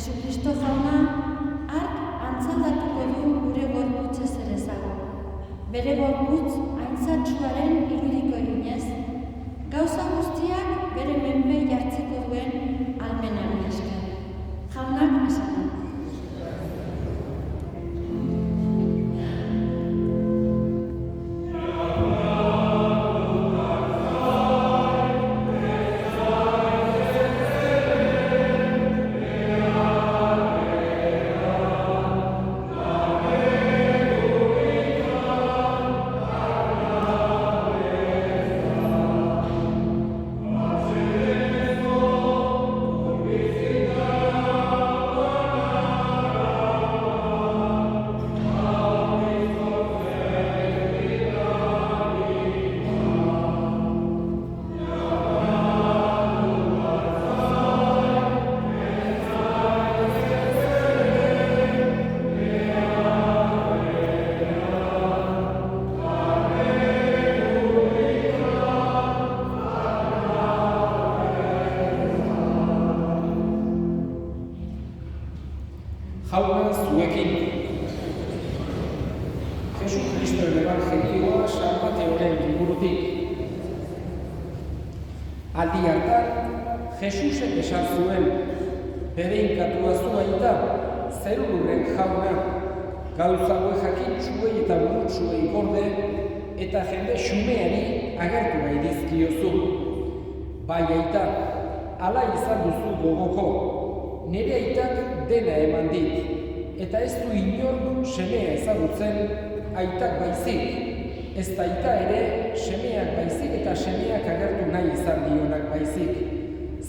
Jesukristo jauna hark antzaldatuko du gure gorputzez ere zago. Bere gorputz aintzatsuaren irudiko eginez, gauza guztiak bere menpe jartzeko duen almenaren esker. Jaunak esan du. Jauna zuekin. Jesukristoren evangelioa San Mateoren liburutik. Aldi hartan, Jesusek esan zuen, bedeinkatua zuaita, zeruluren jauna, gauza hauek jakintsuei eta burutsuei gorde, eta jende xumeari agertu nahi dizkiozu. Bai aita, hala izan duzu gogoko, nire aitak dena eman dit, eta ez du inor semea ezagutzen aitak baizik. Ez da aita ere semeak baizik eta semeak agertu nahi izan dionak baizik.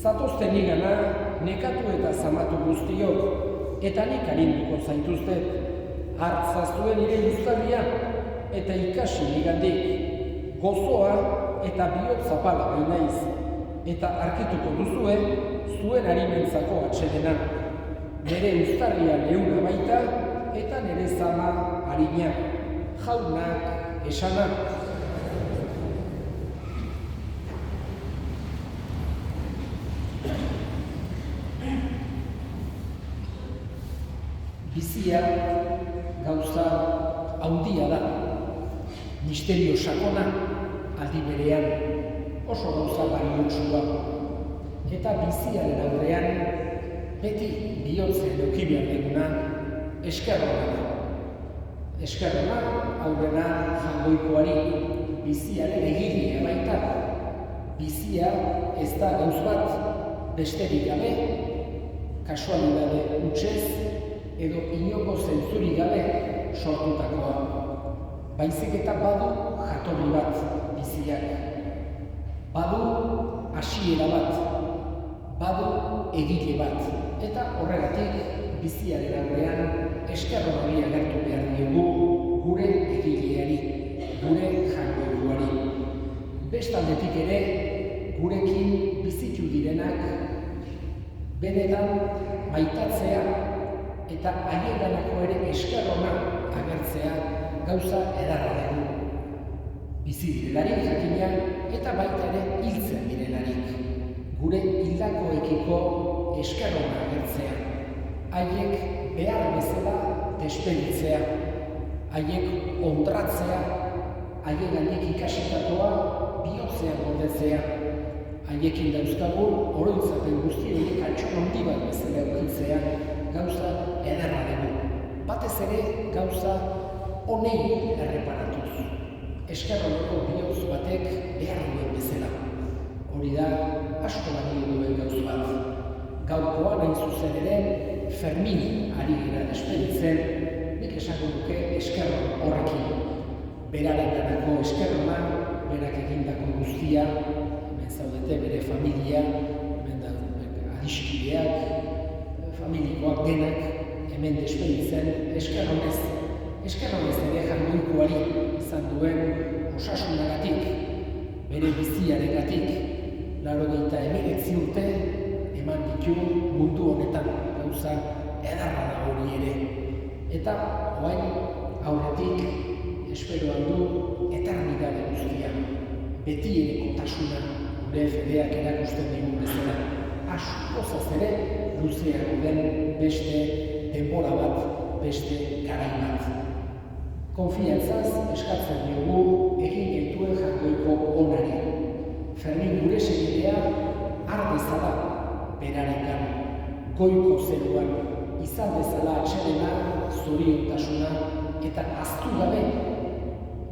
Zatozten nigana nekatu eta zamatu guztiok, eta nik arinduko zaituztet. Hartzaztuen nire uztarria, eta ikasi nigandik. Gozoa eta bihotz zapala bainaiz, eta arkituko duzue zuen harimentzako atsedena. Nere uztarria leuna baita, eta nere zama harina. Jaunak esana. Bizia gauza handia da. Misterio sakona aldi berean oso gauza baliotsua. Eta biziaren aurrean beti bihotzean eduki behar duguna eskerrona da. Eskerrona aurrena jangoikoari, biziaren egilea baita. Bizia ez da gauz bat besterik gabe, kasualidade hutsez edo inoko zentzurik gabe sortutakoa. Baizik eta badu jatorri bat biziak. Badu hasiera bat, badu egile bat, eta horregatik biziaren aurrean eskerronari agertu behar diogu gure egileari, gure jangoikoari. Bestaldetik ere, gurekin bizitu direnak benetan maitatzea eta haieganako ere eskerrona agertzea gauza edarra dugu. Bizi direlarik jakina eta baita ere hiltzen direlarik. Gure hildakoekiko eskerrona agertzea. Haiek behar bezala despeditzea. Haiek hondratzea. Haieganik ikasitakoa bihotzean gordetzea. Haiekin dauzkagun oroitzapen guzti horiek altxon handi bat bezala eukitzea gauza edarra dugu. Batez ere gauza honei erreparatuz. Eskerroneko bihotz batek behar duen bezala. Hori da asko balio duen gauz bat. Gaurkoan hain zuzen ere Fermin ari gira despeditzen, nik esango duke eskerron horrekin. Berarenganako eskerrona, berak egindako guztia, hemen zaudete bere familia, hemen da adiskideak, familikoak denak, hemen despeditzen eskerronez. Eskerronez ere jangoikoari izan duen osasunagatik, bere biziarengatik, 89 urte eman ditu mundu honetan, gauza edarra da hori ere. Eta orain aurretik esperoan du eternidade guztia, beti ere kotasuna gure fedeak erakusten digun bezala. askoz ere luzeago den beste denbora bat, beste garai bat. Konfiantzaz eskatzen diogu egin gaituen jakoiko onari. Fermin gure segidea har dezala berarengan, goiko zeruan, izan dezala atsedena, zoriontasuna eta ahaztu gabe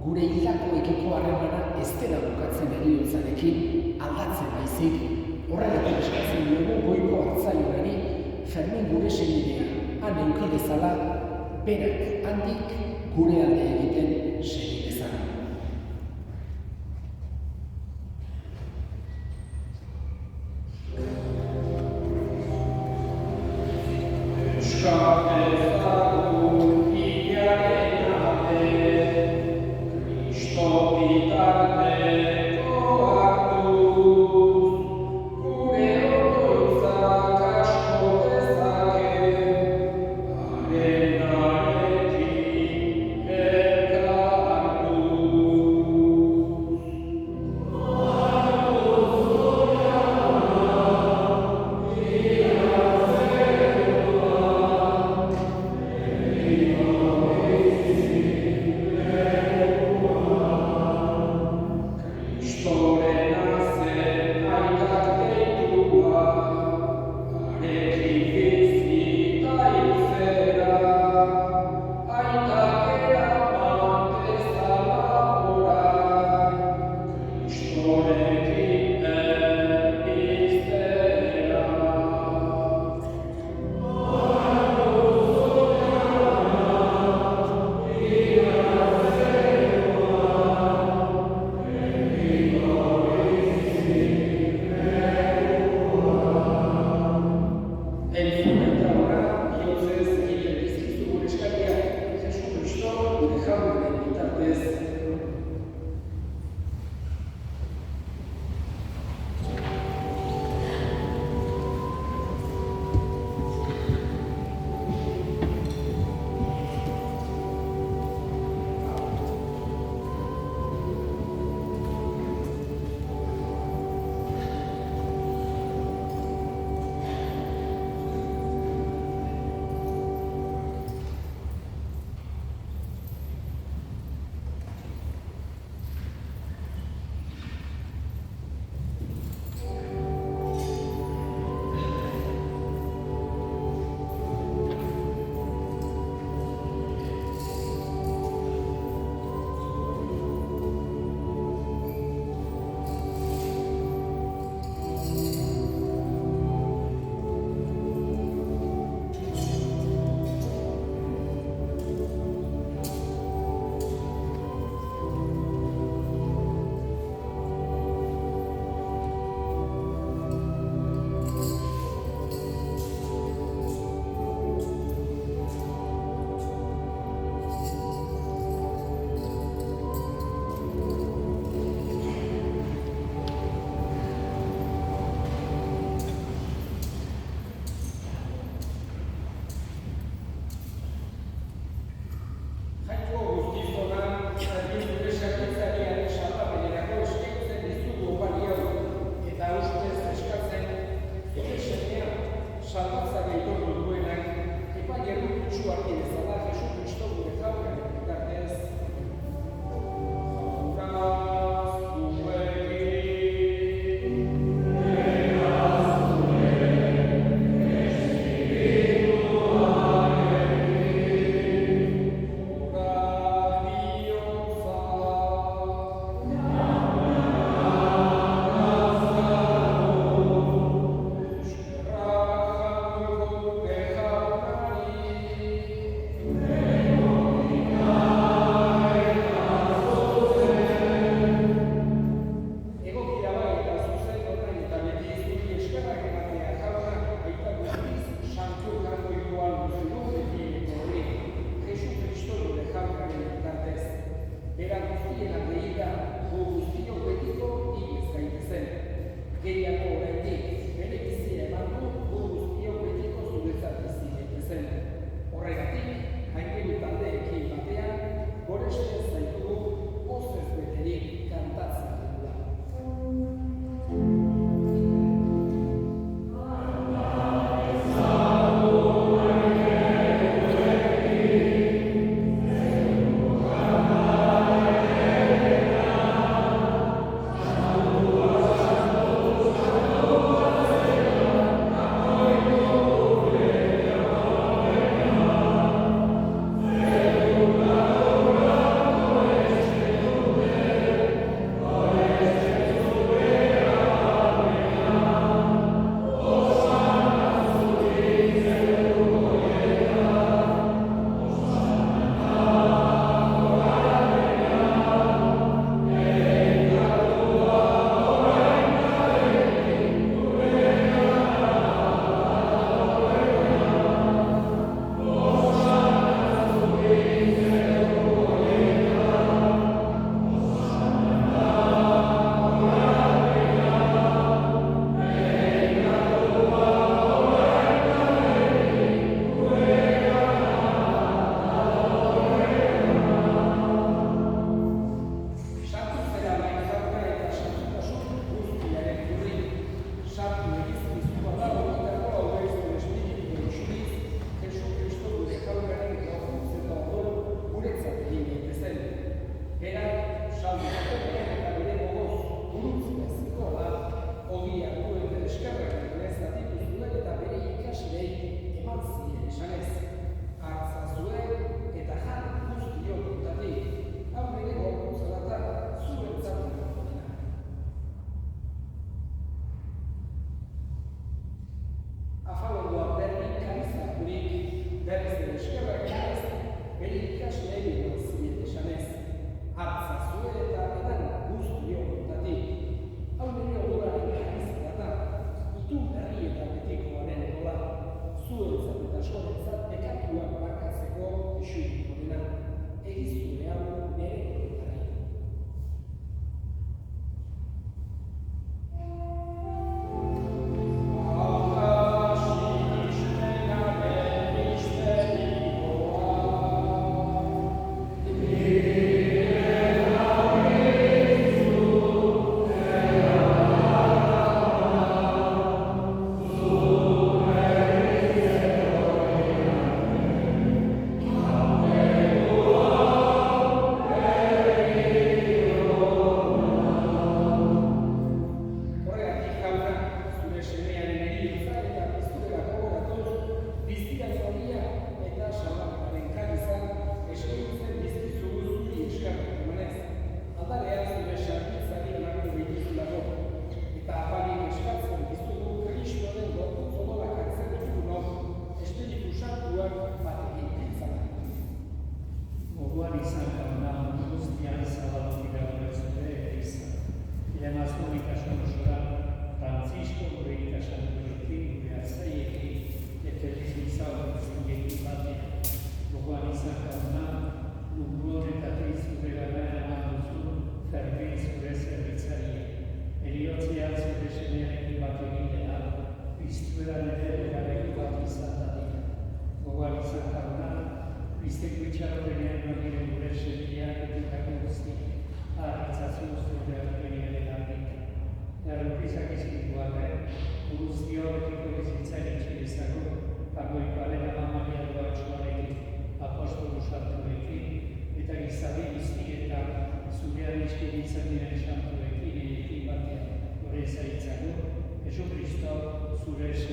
gure hildakoekiko harremana ez dela bukatzen heriotzarekin aldatzen baizik. Horregatik eskatzen diogu goiko hartzailorari Fermin gure segidea han eduki dezala, berak handik gure alde egiten segi dezala.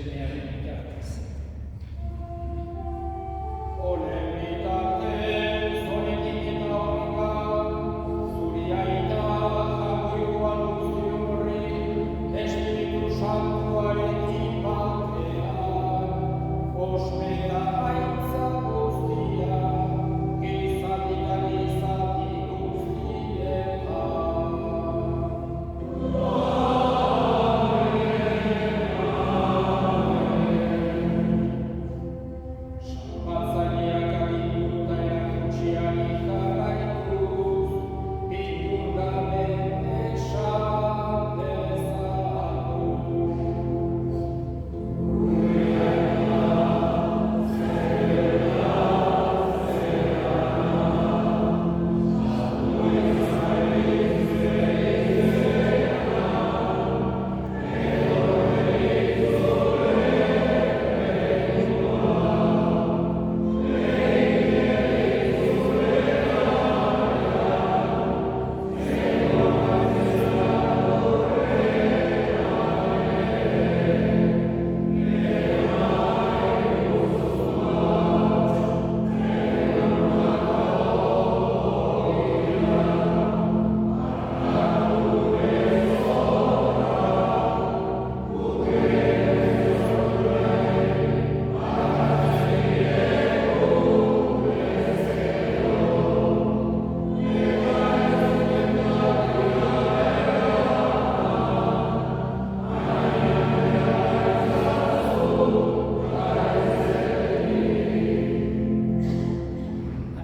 semearen bitartez. Honen bitartez, honekin eta horrekan, zuri aita jamoikoan guztion horri, Espiritu Santuarekin batean, ospe eta aitza guztia, gizatik eta gizatik guztietan. Salbatzaileak agindu eta erakutsiari jarraituz, bildu gabe esan dezagun.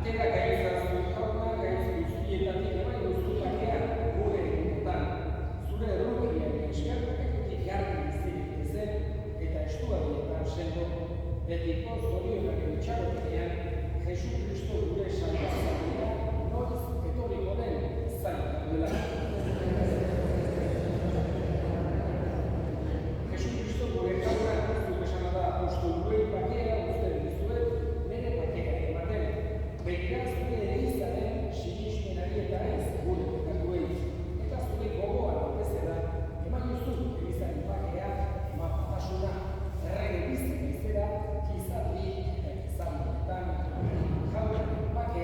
Atera gaitzazu jauna, gaitz guztietatik eman duztu bakea gure egunetan. Zure errukiaren eskertuketik garbi izterik ezen eta estuarietan sendo, betiko zorionak itxarotenean, Jesu Kristo gure salbazioa noiz etorriko den zain daudela. Jesu Kristo gure jauna, zuk esana da apostoluei bakea uzten dizuet, nire bakea ematen. Begira zure ereizaren sinismenari eta ez gure pekatuei, eta zure gogoan bezala eman duzu ereizaren bakea, mapatasuna, errege bizi bezala, gizati eta gizamuetan, jaunaren bakea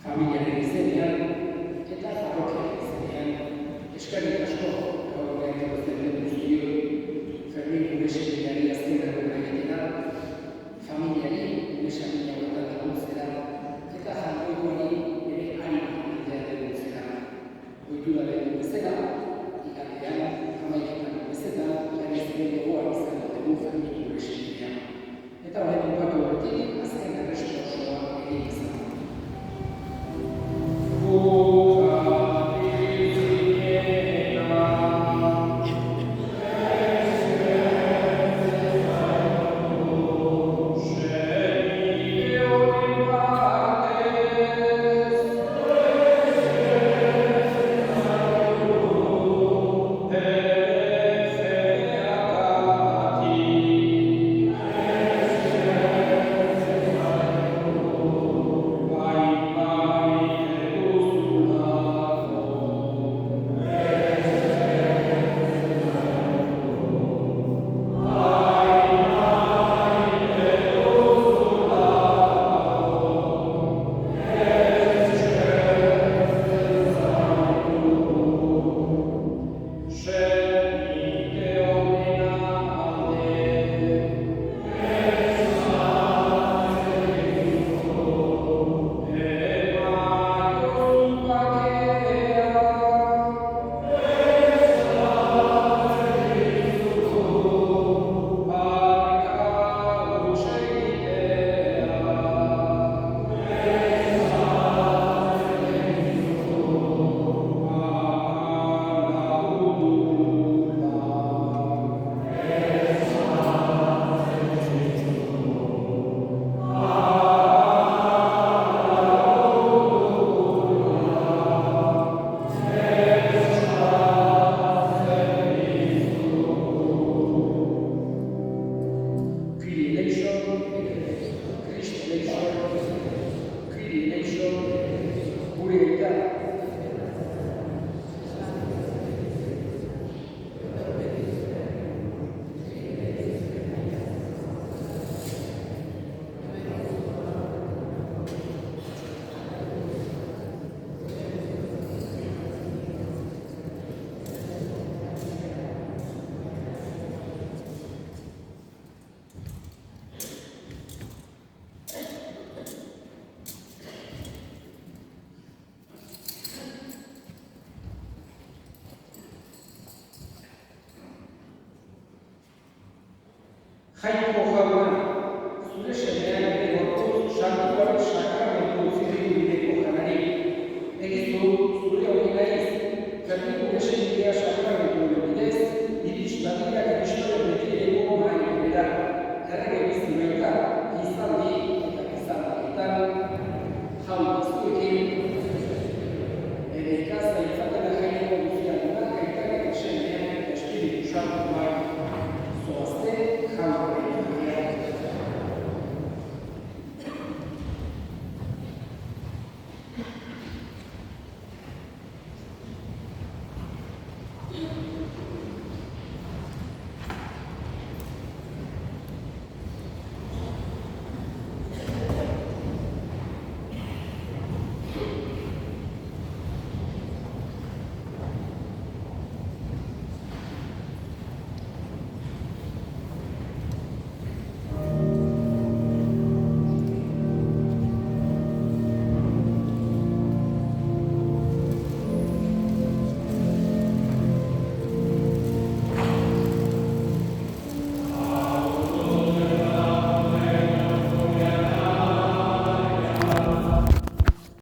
familiaren izenean eta parrokiaren izenean eskerrik asko gaur etortzen den guztioi Fermin gure senideari azken errona egitera, familiari gure familia horretan laguntzera eta jangoikoari ere anima egitea laguntzera. Ohitu da lehen bezala, igandean, hamaiketan bezala, jarriz ere gogoan izan dugu Fermin gure senidea. Eta horren bukatu horretik, azken errestu osoa egin izan. Jaiko jauna, zure semean ere gorputz santuaren sakramentu utzi bideko janari. Egizu, zure hori naiz, Fermin gure senidea sakramentu bidez, iritz badira Kristoren betireko main bera, errege bizi baita, gizaldi eta gizaldietan, jaun baztuekin, ere ikazda izatela jaineko guztian da, gaitanek semean eta espiritu santuak, zoazte, jaun